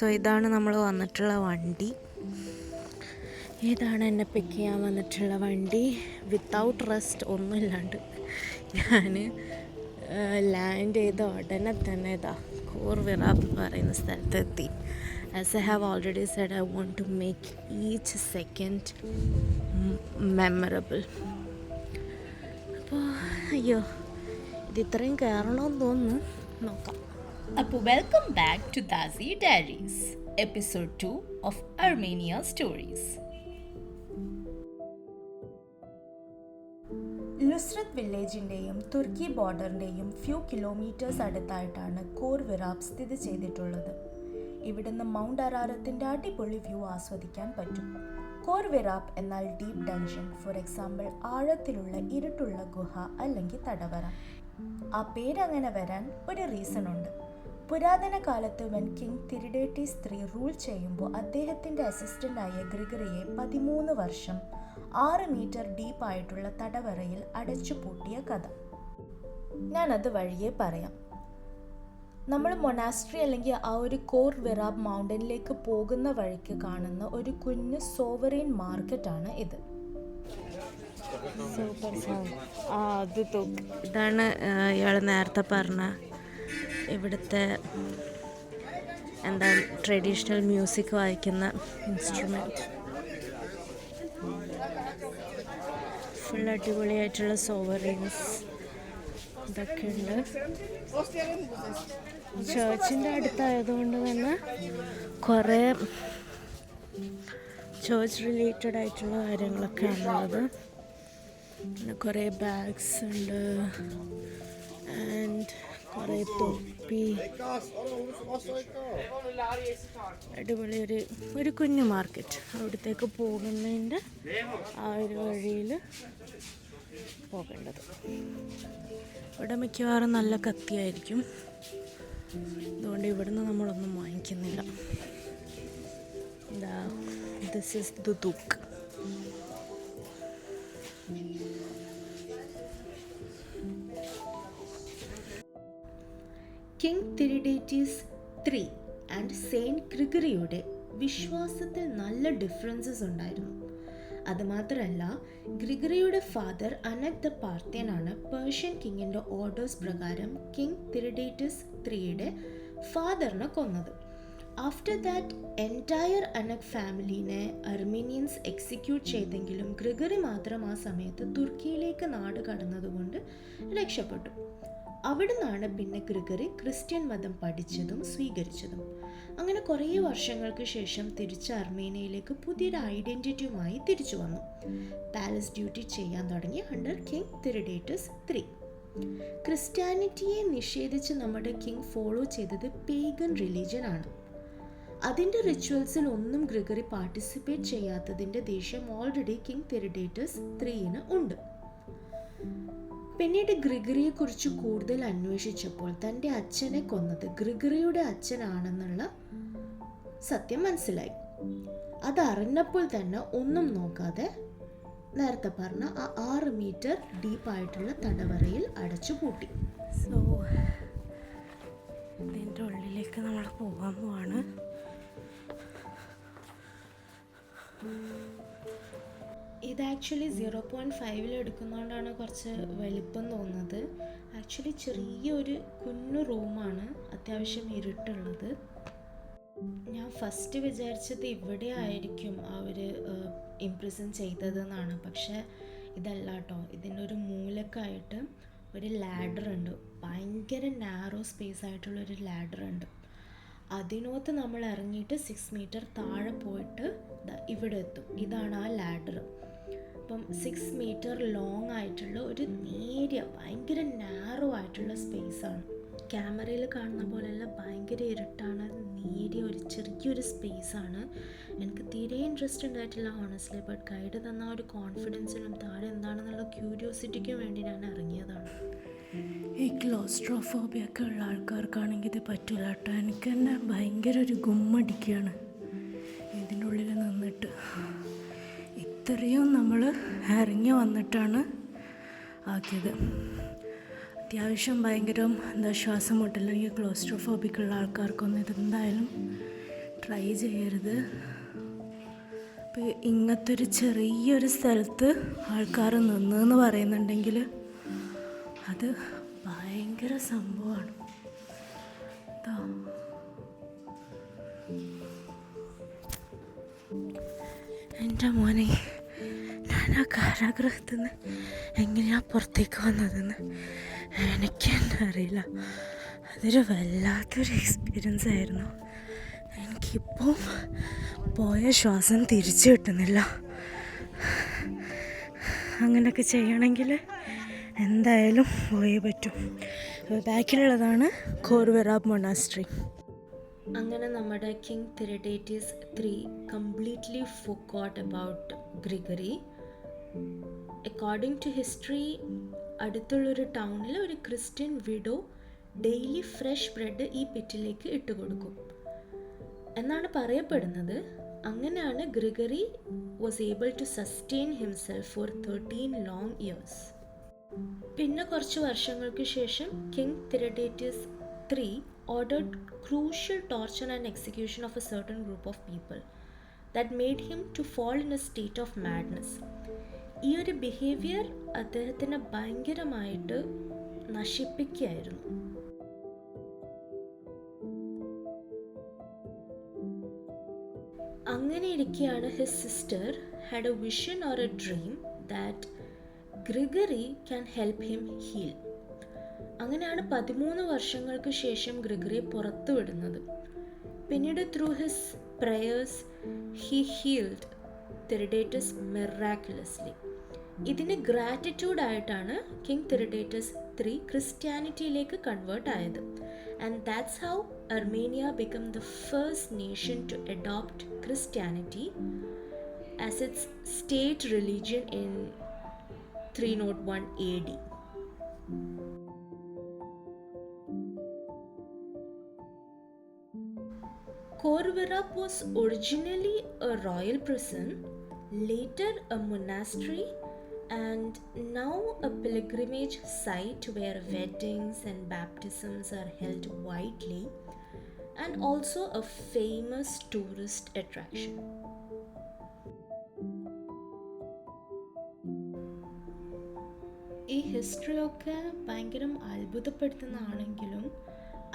So ഇതാണ് നമ്മൾ വന്നിട്ടുള്ള വണ്ടി. ഇതാണ് എന്നെ പിക്ക് ചെയ്യാൻ വന്നിട്ടുള്ള വണ്ടി. വിത്തൗട്ട് റെസ്റ്റ് ഒന്നുമില്ലാണ്ട് ഞാൻ ലാൻഡ് ചെയ്ത ഉടനെ തന്നെ ഇതാ കോർ വിറാപ്പ് എന്ന് പറയുന്ന സ്ഥലത്തെത്തി. As I have already said, I want to make each second memorable. അപ്പോൾ അയ്യോ, ഇത് ഇത്രയും കയറണമെന്ന് തോന്നുന്നു. നോക്കാം. അപ്പോൾ welcome back to Dasi diaries, episode 2 of Armenia stories. Nusrat വില്ലേജിൻ്റെയും തുർക്കി ബോർഡറിൻ്റെയും ഫ്യൂ കിലോമീറ്റേഴ്സ് അടുത്തായിട്ടാണ് കോർ വിറാപ്പ് സ്ഥിതി ചെയ്തിട്ടുള്ളത്. ഇവിടുന്ന് മൗണ്ട് അറാറത്തിൻ്റെ അടിപൊളി വ്യൂ ആസ്വദിക്കാൻ പറ്റും. കോർ വിറാപ്പ് എന്നാൽ ഡീപ്പ് ഡഞ്ചൻ, ഫോർ എക്സാമ്പിൾ ആഴത്തിലുള്ള ഇരുട്ടുള്ള ഗുഹ അല്ലെങ്കിൽ തടവറ. ആ പേരങ്ങനെ വരാൻ ഒരു റീസൺ ഉണ്ട്. പുരാതന കാലത്ത് when king Tiridates III rule ചെയ്യുമ്പോൾ അദ്ദേഹത്തിൻ്റെ അസിസ്റ്റൻ്റായ ഗ്രിഗറിയെ 13 വർഷം 6 മീറ്റർ ഡീപ്പായിട്ടുള്ള തടവറയിൽ അടച്ചുപൂട്ടിയ കഥ. ഞാനത് വഴിയേ പറയാം. നമ്മൾ മൊനാസ്ട്രി അല്ലെങ്കിൽ ആ ഒരു കോർ വിറാപ്പ് മൗണ്ടനിലേക്ക് പോകുന്ന വഴിക്ക് കാണുന്ന ഒരു കുഞ്ഞു സോവറൈൻ മാർക്കറ്റാണ് ഇത്. Super sound. അത് തോക്ക്. ഇതാണ് ഇയാൾ നേരത്തെ പറഞ്ഞ ഇവിടുത്തെ എന്താ ട്രഡീഷണൽ മ്യൂസിക് വായിക്കുന്ന ഇൻസ്ട്രുമെൻറ്റ്. ഫുൾ അടിപൊളിയായിട്ടുള്ള സോവറിൻസ് ഇതൊക്കെ ഉണ്ട്. ചേർച്ചിൻ്റെ അടുത്തായതുകൊണ്ട് തന്നെ കുറേ ചേർച്ച് റിലേറ്റഡ് ആയിട്ടുള്ള കാര്യങ്ങളൊക്കെ ആണുള്ളത്. പിന്നെ കുറേ ബാഗ്സ് ഉണ്ട് ആൻഡ് കുറേ തൊപ്പി. അടിപൊളി ഒരു കുഞ്ഞു മാർക്കറ്റ്. അവിടത്തേക്ക് പോകുന്നതിൻ്റെ ആ ഒരു വഴിയിൽ പോകേണ്ടത്. ഇവിടെ മിക്കവാറും നല്ല കത്തിയായിരിക്കും, അതുകൊണ്ട് ഇവിടുന്ന് നമ്മളൊന്നും വാങ്ങിക്കുന്നില്ല. എന്താ, this is duduk. King Tiridates III and saint ഗ്രിഗറിയുടെ വിശ്വാസത്തിൽ നല്ല ഡിഫറൻസസ് ഉണ്ടായിരുന്നു. അതുമാത്രമല്ല, ഗ്രിഗറിയുടെ ഫാദർ അനക് ദ പാർത്യനാണ് പേർഷ്യൻ കിങ്ങിൻ്റെ ഓർഡേഴ്സ് പ്രകാരം കിങ് തിരിഡേറ്റീസ് IIIയുടെ ഫാദറിനെ കൊന്നത്. ആഫ്റ്റർ ദാറ്റ് എൻറ്റയർ അനക് ഫാമിലീനെ അർമീനിയൻസ് എക്സിക്യൂട്ട് ചെയ്തെങ്കിലും ഗ്രിഗറി മാത്രം ആ സമയത്ത് തുർക്കിയിലേക്ക് നാട് കടന്നതുകൊണ്ട് രക്ഷപ്പെട്ടു. അവിടുന്നാണ് പിന്നെ ഗ്രിഗറി ക്രിസ്ത്യൻ മതം പഠിച്ചതും സ്വീകരിച്ചതും. അങ്ങനെ കുറേ വർഷങ്ങൾക്ക് ശേഷം തിരിച്ച് അർമേനിയയിലേക്ക് പുതിയൊരു ഐഡൻറ്റിറ്റിയുമായി തിരിച്ചു വന്നു. പാലസ് ഡ്യൂട്ടി ചെയ്യാൻ തുടങ്ങി അണ്ടർ കിങ് തിരിഡേറ്റീസ് III. ക്രിസ്ത്യാനിറ്റിയെ നിഷേധിച്ച് നമ്മുടെ കിങ് ഫോളോ ചെയ്തത് പേഗൻ റിലീജിയൻ ആണ്. അതിൻ്റെ റിച്വൽസിൽ ഒന്നും ഗ്രിഗറി പാർട്ടിസിപ്പേറ്റ് ചെയ്യാത്തതിൻ്റെ ദേഷ്യം ഓൾറെഡി കിങ് തിരിഡേറ്റീസ് IIIന് ഉണ്ട്. പിന്നീട് ഗ്രിഗറിയെക്കുറിച്ച് കൂടുതൽ അന്വേഷിച്ചപ്പോൾ തൻ്റെ അച്ഛനെ കൊന്നത് ഗ്രിഗറിയുടെ അച്ഛനാണെന്നുള്ള സത്യം മനസ്സിലായി. അതറിഞ്ഞപ്പോൾ തന്നെ ഒന്നും നോക്കാതെ നേരത്തെ പറഞ്ഞ ആ 6 മീറ്റർ ഡീപ്പായിട്ടുള്ള തടവറയിൽ അടച്ചു പൂട്ടി. സോ ഇതിൻ്റെ ഉള്ളിലേക്ക് നമ്മൾ പോകാൻ പോവാണ്. ഇത് ആക്ച്വലി 0.5 എടുക്കുന്നതുകൊണ്ടാണ് കുറച്ച് വലിപ്പം തോന്നുന്നത്. ആക്ച്വലി ചെറിയൊരു കുഞ്ഞു റൂമാണ്, അത്യാവശ്യം ഇരുട്ടുള്ളത്. ഞാൻ ഫസ്റ്റ് വിചാരിച്ചത് ഇവിടെ ആയിരിക്കും അവർ ഇംപ്രിസൺ ചെയ്തതെന്നാണ്. പക്ഷേ ഇതല്ല കേട്ടോ. ഇതിൻ്റെ ഒരു മൂലക്കായിട്ട് ഒരു ലാഡർ ഉണ്ട്. ഭയങ്കര നാരോ സ്പേസ് ആയിട്ടുള്ളൊരു ലാഡർ ഉണ്ട്. അതിനകത്ത് നമ്മൾ ഇറങ്ങിയിട്ട് 6 മീറ്റർ താഴെ പോയിട്ട് ഇവിടെ എത്തും. ഇതാണ് ആ ലാഡർ. അപ്പം 6 മീറ്റർ ലോങ് ആയിട്ടുള്ള ഒരു നേരിയ ഭയങ്കര നാരോ ആയിട്ടുള്ള സ്പേസാണ്. ക്യാമറയിൽ കാണുന്ന പോലെയല്ല, ഭയങ്കര ഇരുട്ടാണ്. നേരിയ ഒരു ചെറിയൊരു സ്പേസാണ്. എനിക്ക് തീരെ ഇൻട്രസ്റ്റ് ഉണ്ടായിട്ടില്ല ഹോണസ്റ്റ്ലി. ബട്ട് ഗൈഡ് തന്ന ഒരു കോൺഫിഡൻസിനും താഴെ എന്താണെന്നുള്ള ക്യൂരിയോസിറ്റിക്കും വേണ്ടി ഞാൻ ഇറങ്ങിയതാണ്. ഈ ക്ലോസ്ട്രോഫോബിയ ഒക്കെ ഉള്ള ആൾക്കാർക്കാണെങ്കിൽ ഇത് പറ്റില്ല കേട്ടോ. എനിക്ക് തന്നെ ഭയങ്കര ഒരു ഗുമ്മടിക്കുകയാണ് ഇതിൻ്റെ ഉള്ളിൽ നിന്നിട്ട്. ഇത്രയും നമ്മൾ ഇറങ്ങി വന്നിട്ടാണ് ആക്കിയത്. അത്യാവശ്യം ഭയങ്കര ശ്വാസം മുട്ടൽ അല്ലെങ്കിൽ ക്ലോസ്ട്രോഫോബിക് ഉള്ള ആൾക്കാർക്കൊന്നും ഇതെന്തായാലും ട്രൈ ചെയ്യരുത്. ഇപ്പോൾ ഇങ്ങനത്തെ ഒരു ചെറിയൊരു സ്ഥലത്ത് ആൾക്കാർ നിന്നെന്ന് പറയുന്നുണ്ടെങ്കിൽ അത് ഭയങ്കര സംഭവമാണ്. എൻ്റെ മോനെ, ഞാൻ ആ കാരാഗ്രഹത്തിൽ നിന്ന് എങ്ങനെയാണ് പുറത്തേക്ക് വന്നതെന്ന് എനിക്ക് തന്നെ അറിയില്ല. അതൊരു വല്ലാത്തൊരു എക്സ്പീരിയൻസ് ആയിരുന്നു. എനിക്കിപ്പോൾ പോയ ശ്വാസം തിരിച്ചു കിട്ടുന്നില്ല. അങ്ങനെയൊക്കെ ചെയ്യണമെങ്കിൽ എന്തായാലും പോയേ പറ്റും. ബാക്കിലുള്ളതാണ് ഖോർ വിറാബ് മൊണാസ്ട്രി. അങ്ങനെ നമ്മുടെ king Tiridates 3 completely forgot about Gregory. According to history, അടുത്തുള്ളൊരു ടൗണിൽ ഒരു Christian widow daily fresh bread ഈ പിറ്റിലേക്ക് ഇട്ട് കൊടുക്കും എന്നാണ് പറയപ്പെടുന്നത്. അങ്ങനെയാണ് Gregory was able to sustain himself for 13 long years. പിന്നെ കുറച്ച് വർഷങ്ങൾക്ക് ശേഷം king Tiridates 3 ordered crucial torture and execution of a certain group of people that made him to fall in a state of madness. ഈ ഒരു behaviour അദ്ദേഹത്തിനെ ഭയങ്കരമായിട്ട് നശിപ്പിക്കുകയായിരുന്നു. അങ്ങനെ ഇരിക്കെയാണ് his sister had a vision or a dream that Gregory can help him heal. അങ്ങനെയാണ് 13 വർഷങ്ങൾക്ക് ശേഷം ഗ്രിഗറിയെ പുറത്തു വിടുന്നത്. പിന്നീട് through his prayers he healed Tiridates miraculously. ഇതിന് ഗ്രാറ്റിറ്റ്യൂഡായിട്ടാണ് കിങ് തിരഡേറ്റസ് 3 ക്രിസ്ത്യാനിറ്റിയിലേക്ക് കൺവേർട്ട് ആയത്. And that's how Armenia become the first nation to adopt Christianity as its state religion in 301 AD. Khor Virab was originally a royal prison, later a monastery, and now a pilgrimage site where weddings and baptisms are held widely, and also a famous tourist attraction. ഈ history ഒക്കെ ഭയങ്കര അത്ഭുതപ്പെടുത്തുന്നതാണെങ്കിലും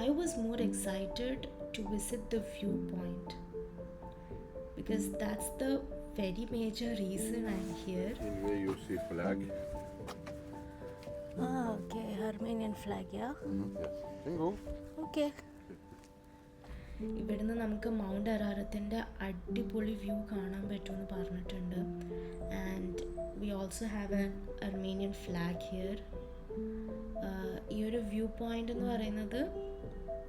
I was more excited to visit the viewpoint because that's the very major reason I'm here. In where you see flag. Okay, Armenian flag, yeah? Yes. Bingo. Okay. ഇവിടുന്ന് നമുക്ക് mount അറാറത്തിൻ്റെ അടിപൊളി view കാണാൻ പറ്റുമെന്ന് പറഞ്ഞിട്ടുണ്ട്. And we also have an Armenian flag here. ഈ ഒരു view point എന്ന് പറയുന്നത്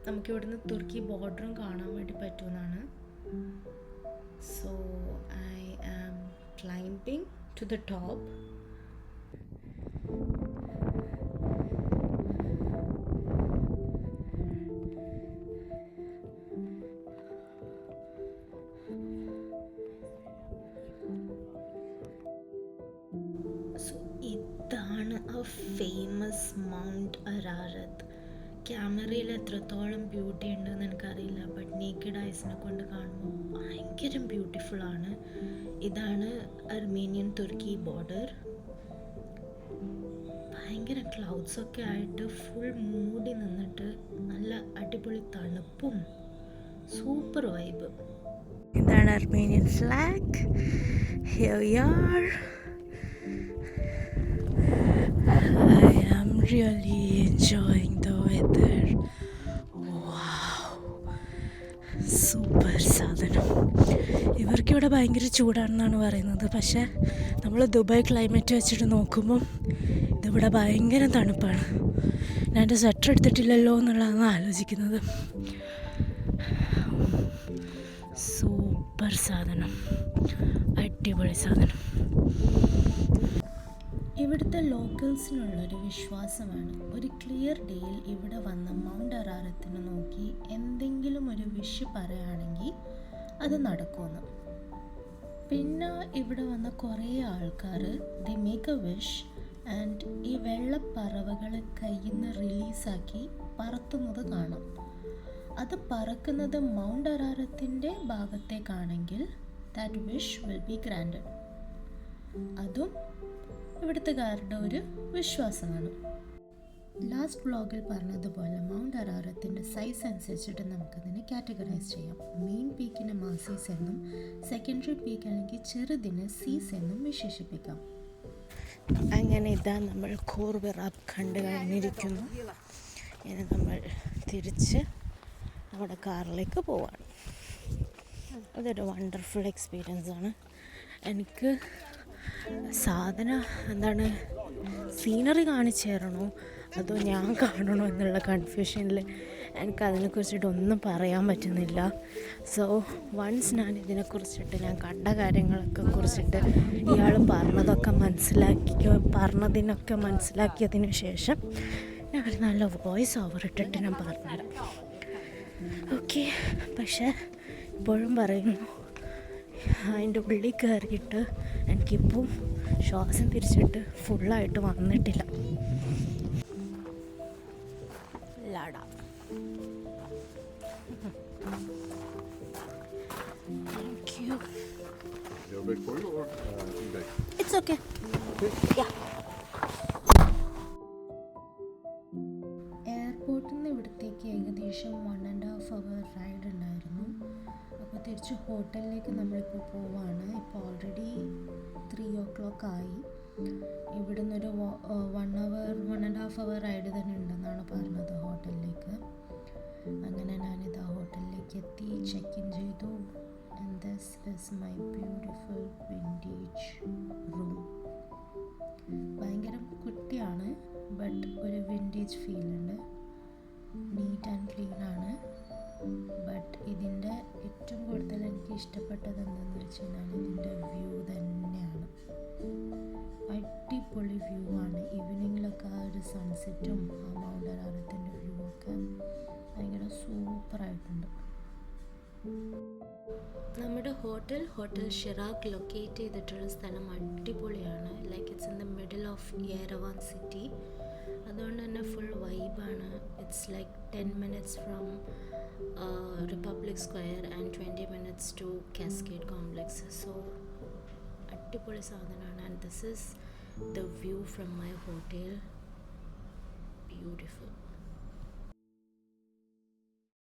നമുക്കിവിടുന്ന് തുർക്കി ബോർഡറും കാണാൻ വേണ്ടി പറ്റുമെന്നാണ്. So I am climbing to the top. So ഇതാണ് ആ ഫേമസ് മൗണ്ട് അറാറത്ത്. ക്യാമറയിൽ എത്രത്തോളം ബ്യൂട്ടി ഉണ്ടെന്ന് എനിക്കറിയില്ല, ബട്ട് നേക്കഡ് ഐസിനെ കൊണ്ട് കാണുമ്പോൾ ഭയങ്കര ബ്യൂട്ടിഫുള്ളാണ്. ഇതാണ് അർമേനിയൻ തുർക്കി ബോർഡർ. ഭയങ്കര ക്ലൗഡ്സൊക്കെ ആയിട്ട് ഫുൾ മൂടി നിന്നിട്ട് നല്ല അടിപൊളി തണുപ്പും സൂപ്പർ വൈബ്. ഇതാണ് Armenian flag. Here we are. I am really enjoying the weather. Wow. Super സാധനം. ഇവർക്കിവിടെ ഭയങ്കര ചൂടാണെന്നാണ് പറയുന്നത്, പക്ഷേ നമ്മൾ ദുബായ് ക്ലൈമറ്റ് വെച്ചിട്ട് നോക്കുമ്പം ഇതിവിടെ ഭയങ്കര തണുപ്പാണ്. ഞാൻ എൻ്റെ സ്വെറ്റർ എടുത്തിട്ടില്ലല്ലോ എന്നുള്ളതാണ് ആലോചിക്കുന്നത്. സൂപ്പർ സാധനം, അടിപൊളി സാധനം. ഇവിടുത്തെ ലോക്കൽസിനുള്ളൊരു വിശ്വാസമാണ് ഒരു ക്ലിയർ ഡേയിൽ ഇവിടെ വന്ന് മൗണ്ട് അറാറത്തിനെ നോക്കി എന്തെങ്കിലും ഒരു വിഷ് പറയുകയാണെങ്കിൽ അത് നടക്കുമെന്ന്. പിന്നെ ഇവിടെ വന്ന കുറേ ആൾക്കാർ they make a wish and ഈ വെള്ളപ്പറവകളെ കയ്യിൽ നിന്ന് റിലീസാക്കി പറത്തുന്നത് കാണാം. അത് പറക്കുന്നത് മൗണ്ട് അറാറത്തിൻ്റെ ഭാഗത്തേക്കാണെങ്കിൽ that wish will be granted. അതും ഇവിടുത്തുകാരുടെ ഒരു വിശ്വാസമാണ്. ലാസ്റ്റ് വ്ളോഗിൽ പറഞ്ഞതുപോലെ മൗണ്ട് അറാറത്തിൻ്റെ സൈസ് അനുസരിച്ചിട്ട് നമുക്കതിനെ കാറ്റഗറൈസ് ചെയ്യാം. മെയിൻ പീക്കിനെ മാസീസ് എന്നും സെക്കൻഡറി പീക്ക് അല്ലെങ്കിൽ ചെറുതിനെ സീസ് എന്നും വിശേഷിപ്പിക്കാം. അങ്ങനെ ഇതാ നമ്മൾ ഖൂർ വിറാബ് കണ്ടു കഴിഞ്ഞിരിക്കുന്നു. ഇനി നമ്മൾ തിരിച്ച് നമ്മുടെ കാറിലേക്ക് പോവാണ്. അതൊരു വണ്ടർഫുൾ എക്സ്പീരിയൻസ് ആണ്. എനിക്ക് എന്താണ് സീനറി കാണിച്ചു തരണോ അതോ ഞാൻ കാണണോ എന്നുള്ള കൺഫ്യൂഷനിൽ എനിക്കതിനെക്കുറിച്ചിട്ടൊന്നും പറയാൻ പറ്റുന്നില്ല. സോ വൺസ് ഞാൻ ഇതിനെക്കുറിച്ചിട്ട് ഞാൻ കണ്ട കാര്യങ്ങളൊക്കെ കുറിച്ചിട്ട് ഇയാൾ പറഞ്ഞതിനൊക്കെ മനസ്സിലാക്കിയതിന് ശേഷം ഞാൻ ഒരു നല്ല വോയിസ് ഓവർ ഇട്ടിട്ട് ഞാൻ പറഞ്ഞുതരാം. ഓക്കെ, പക്ഷേ ഇപ്പോഴും പറയുന്നു, അതിൻ്റെ ഉള്ളിൽ കയറിയിട്ട് എനിക്കിപ്പോൾ ശ്വാസം തിരിച്ചിട്ട് ഫുള്ളായിട്ട് വന്നിട്ടില്ല. ലാടാ thank you. Heel big for you or too big? It's okay. എയർപോർട്ടിൽ നിന്ന് ഇവിടത്തേക്ക് ഏകദേശം 1.5 hour റൈഡ് ഉണ്ടായിരുന്നു. അപ്പോൾ തിരിച്ച് ഹോട്ടലിലേക്ക് നമ്മളിപ്പോൾ പോവാണ്. ഇപ്പോൾ ഓൾറെഡി 3 o'clock ആയി. ഇവിടെ നിന്നൊരു 1.5 hour റൈഡ് തന്നെ ഉണ്ടെന്നാണ് പറഞ്ഞത് ഹോട്ടലിലേക്ക്. അങ്ങനെ ഞാനിതാ ഹോട്ടലിലേക്ക് എത്തി, ചെക്ക് ഇൻ ചെയ്തു. And this is my beautiful vintage room. ഭയങ്കര കുട്ടിയാണ്, ബട്ട് ഒരു വിൻറ്റേജ് ഫീൽ ഉണ്ട്. നീറ്റ് ആൻഡ് ക്ലീൻ ആണ്. ബട്ട് ഇതിൻ്റെ ഏറ്റവും കൂടുതൽ എനിക്ക് ഇഷ്ടപ്പെട്ടത് എന്താണെന്ന് വെച്ച് കഴിഞ്ഞാൽ ഇതിൻ്റെ വ്യൂ തന്നെയാണ്. അടിപൊളി വ്യൂ ആണ്. ഈവനിങ്ങിലൊക്കെ ആ ഒരു സൺസെറ്റും ആ മൗണ്ട് അറാറത്തിൻ്റെ വ്യൂ ഒക്കെ ഭയങ്കര സൂപ്പറായിട്ടുണ്ട്. നമ്മുടെ ഹോട്ടൽ ഷിറാഖ് ലൊക്കേറ്റ് ചെയ്തിട്ടുള്ള സ്ഥലം അടിപൊളിയാണ്. Like it's in the middle of Yerevan city. അതുകൊണ്ട് തന്നെ ഫുൾ വൈബാണ്. It's like 10 minutes from Republic Square and 20 minutes to Cascade Complex. So അടിപൊളി സാധനമാണ്. And this is the view from my hotel. Beautiful.